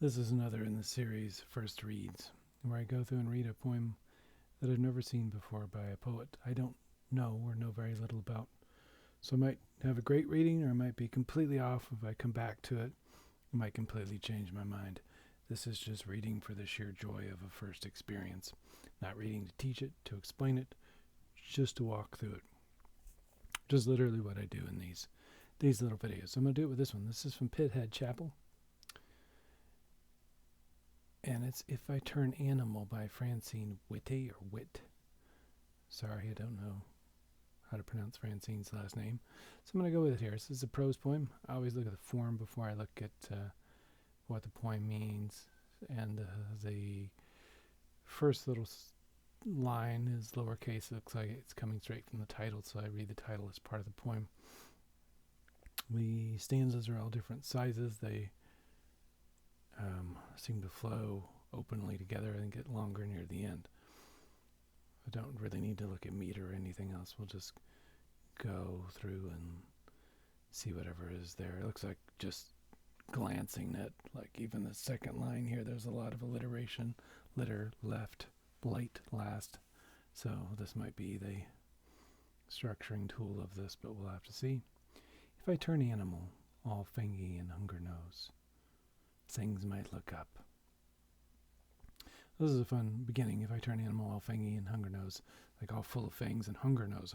This is another in the series First Reads, where I go through and read a poem that I've never seen before by a poet I don't know or know very little about. So I might have a great reading or I might be completely off. If I come back to it, it might completely change my mind. This is just reading for the sheer joy of a first experience. Not reading to teach it, to explain it, just to walk through it. Just literally what I do in these little videos. So I'm going to do it with this one. This is from Pithead Chapel. And it's If I Turn Animal by Francine Witte or Witt. Sorry, I don't know how to pronounce Francine's last name. So I'm going to go with it here. This is a prose poem. I always look at the form before I look at what the poem means. And the first little line is lowercase. It looks like it's coming straight from the title, so I read the title as part of the poem. The stanzas are all different sizes. They seem to flow openly together and get longer near the end. I don't really need to look at meter or anything else. We'll just go through and see whatever is there. It looks like just glancing at, like even the second line here, there's a lot of alliteration. Litter, left, blight, last. So this might be the structuring tool of this, but we'll have to see. If I turn animal, all fangy and hunger knows, things might look up. This is a fun beginning. If I turn animal, all fangy and hunger nose, like all full of fangs and hunger nose.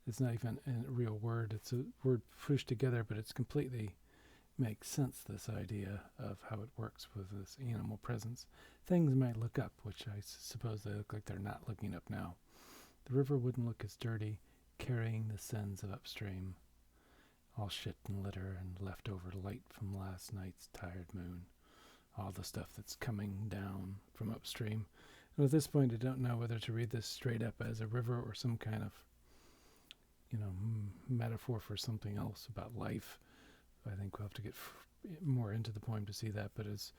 It's not even a real word. It's a word pushed together, but it's completely makes sense, this idea of how it works with this animal presence. Things might look up, which I suppose they look like they're not looking up now. The river wouldn't look as dirty, carrying the sins of upstream. All shit and litter and leftover light from last night's tired moon. All the stuff that's coming down from upstream. And at this point, I don't know whether to read this straight up as a river or some kind of, metaphor for something else about life. I think we'll have to get more into the poem to see that. But as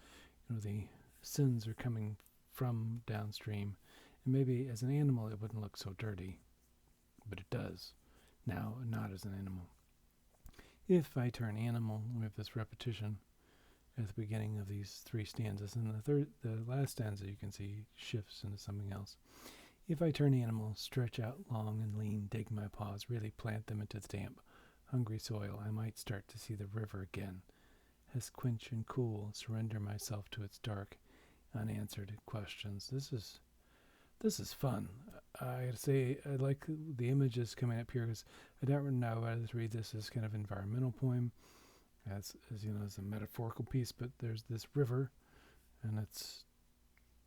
the sins are coming from downstream, and maybe as an animal it wouldn't look so dirty, but it does now, not as an animal. If I turn animal, we have this repetition at the beginning of these three stanzas, and the last stanza you can see shifts into something else. If I turn animal, stretch out long and lean, dig my paws, really plant them into the damp, hungry soil, I might start to see the river again. As quench and cool, surrender myself to its dark, unanswered questions. This is fun. I gotta say, I like the images coming up here because I don't know whether to read this as kind of environmental poem, as a metaphorical piece. But there's this river, and it's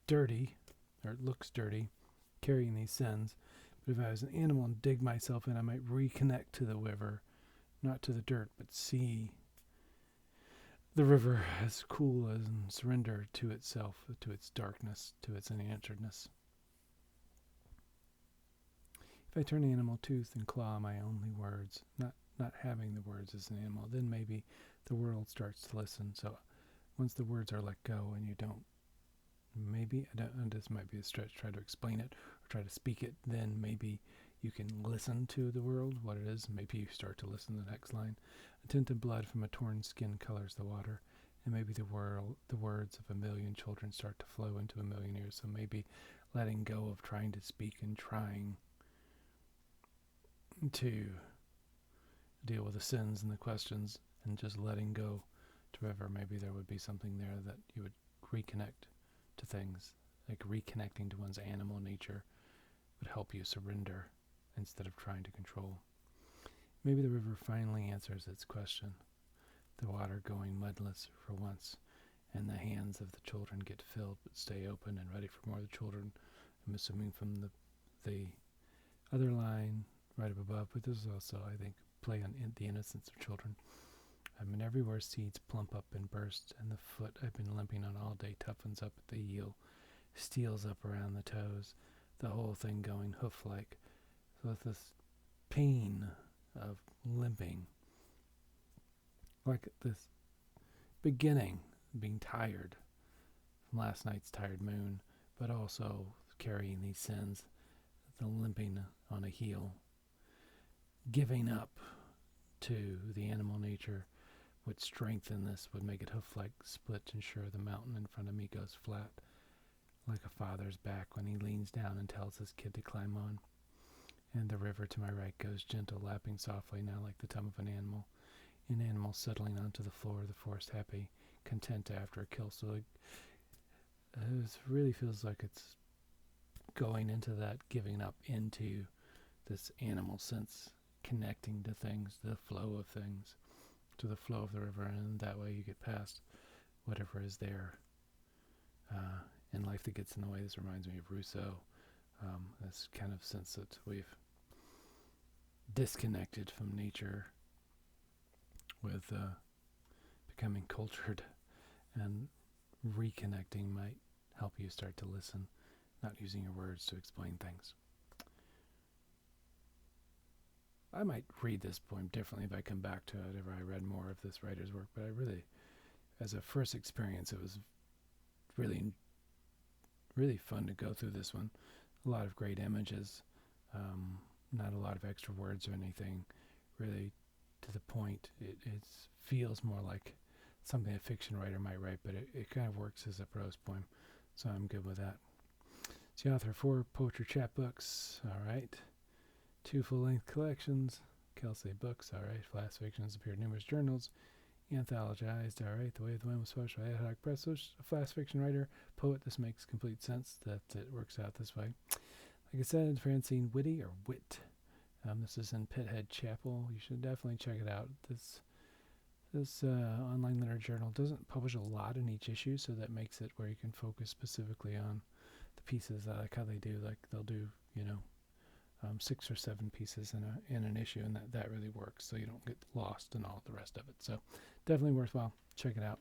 dirty, or it looks dirty, carrying these sins. But if I was an animal and dig myself in, I might reconnect to the river, not to the dirt, but see the river as cool as and surrender to itself, to its darkness, to its unansweredness. If I turn animal, tooth and claw my only words, not having the words as an animal, then maybe the world starts to listen. So once the words are let go and you don't, and this might be a stretch, try to explain it or try to speak it, then maybe you can listen to the world, what it is. Maybe you start to listen to the next line. A tint of blood from a torn skin colors the water, and maybe the words of a million children start to flow into a million ears. So maybe letting go of trying to speak and trying to deal with the sins and the questions and just letting go to wherever. Maybe there would be something there that you would reconnect to things, like reconnecting to one's animal nature would help you surrender instead of trying to control. Maybe the river finally answers its question, the water going mudless for once, and the hands of the children get filled but stay open and ready for more of the children. I'm assuming from the other line right up above, but this is also, I think, play on the innocence of children. And everywhere seeds plump up and burst, and the foot I've been limping on all day toughens up at the heel, steals up around the toes, the whole thing going hoof-like. So with this pain of limping, like this beginning, being tired from last night's tired moon, but also carrying these sins, the limping on a heel, giving up to the animal nature, would strengthen this, would make it hoof-like split, ensure the mountain in front of me goes flat, like a father's back when he leans down and tells his kid to climb on. And the river to my right goes gentle, lapping softly now like the tongue of an animal settling onto the floor of the forest, happy, content after a kill. So it really feels like it's going into that, giving up into this animal sense, connecting to things, the flow of things, to the flow of the river, and that way you get past whatever is there in life that gets in the way. This reminds me of Rousseau, this kind of sense that we've disconnected from nature with becoming cultured, and reconnecting might help you start to listen, not using your words to explain things. I might read this poem differently if I come back to it, if I read more of this writer's work, but I really, as a first experience, it was really, really fun to go through this one. A lot of great images, not a lot of extra words or anything, really to the point. It feels more like something a fiction writer might write, but it kind of works as a prose poem, so I'm good with that. It's the author of 4 poetry chapbooks, all right, 2 full-length collections, Kelsey Books, all right, flash fiction has appeared in numerous journals, anthologized, all right, The Way of the Wind was published by Ad Hoc Press. So a flash fiction writer, poet, this makes complete sense that it works out this way. Like I said, Francine Witte, or Witte. This is in Pithead Chapel. You should definitely check it out. This online literature journal doesn't publish a lot in each issue, so that makes it where you can focus specifically on the pieces. I like how they do, like they'll do, 6 or 7 pieces in an issue, and that really works, so you don't get lost in all the rest of it. So definitely worthwhile. Check it out.